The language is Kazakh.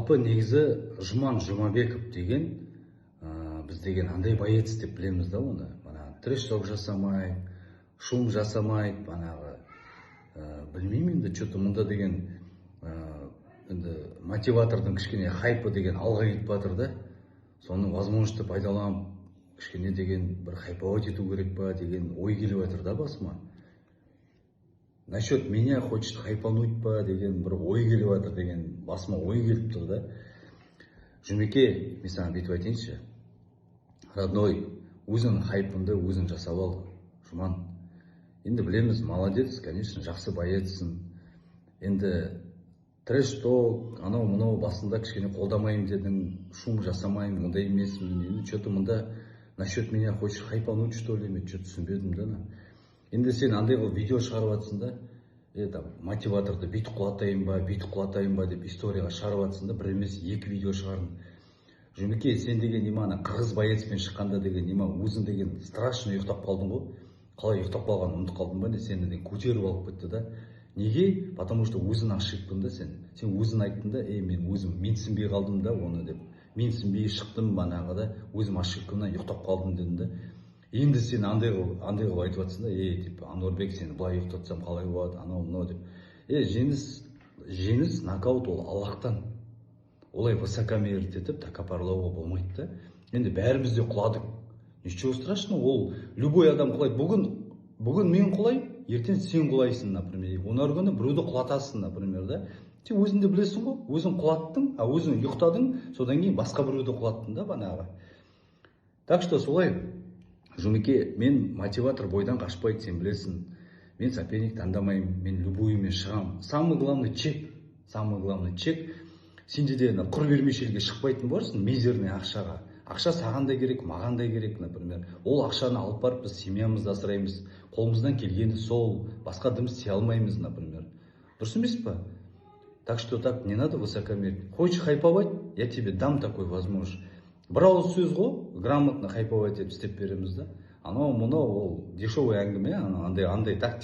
Жалпы негізі Жұман Жұмабеков деген біз деген андай боец деп білеміз да оны. Трэш-ток жасамайды, шум жасамайды, білмеймін енді, что-то мұнда деген мотиватордың кішкене хайпы деген алға кетіп жатыр да. Соның возможностьті пайдаланып, кішкене деген бір хайповать ету керек па деген ой келіп жатыр да басыма. Насчет меня хочет хайпануть па деген бір ой келіп жатыр деген басыма ой келіп тұр да. Жұмеке, мен саған бүйтіп айтайыншы. Родной, өзің хайпыңды өзің жасап ал, Жұман. Енді білеміз, молодец, конечно, жақсы боецсің. Енді трэш-ток, анау-мынау басында кішкене қолдамайым дедің, шум жасамайым, ондай емеспін. Енді что-то мұнда насчет меня хочешь хайпануть, что ли, мен что-то түсінбедім да. Енді сен андай қылып видео шығарып жатсың да, мотиваторды бүйтіп құлатайын ба деп историяға шығарып жатсың да, бір емес екі видео шығардың. Жұмеке, сен деген немана қырғыз боецпен шыққанда деген нема өзің деген страшно ұйықтап қалдың ғой. Қалай ұйықтап қалғанын ұмытып қалдың ба не, сені деген көтеріп алып кетті да. Неге? Потому что өзің ошибкің да сен. Сен өзің айттың да, мен өзім менсінбей қалдым да оны деп. Менсінбей шықтым да, өзім ошибкымнан ұйықтап қалдым дедім да. Енді сен андай қылып айтып жатсың да, Ануарбек, сені былай ұйықтатсам қалай болады, анау-мынау деп. Жеңіс, нокаут ол Аллахтан. Олай высокомерить етіп, тәкаппарлауға болмайды да. Енді бәріміз де құладық. Ничего страшного, ол любой адам құлайды. Бүгін мен құлайым, ертең сен құлайсың, например. Онар күні біреуді құлатасың, например, да. Сен өзің де білесің ғой, өзің құлаттың, өзің ұйықтадың, содан кейін басқа біреуді құлаттың да банағы. Так что солай, Жұмеке, мен мотиватор бойдан қашпайды, сен білесің. Мен соперник таңдамаймын, мен любоймен шығам. Самый главный чек. Сен де құр бермешелге шықпайтын боларсың, мизерный ақшаға. Ақша саған да керек, маған да керек, например. Ол ақшаны алып барып біз семьямызды асыраймыз. Қолымыздан келгенді сол, басқа дым істей алмаймыз, например. Дұрыс емес па? Так что так не надо высокомерить. Хочешь хайповать, я тебе дам такой возможность. Бір ауыз сөз ғой, грамотно хайповать етіп істеп береміз да. Анау-мынау ол дешевый әңгіме, андай тактика.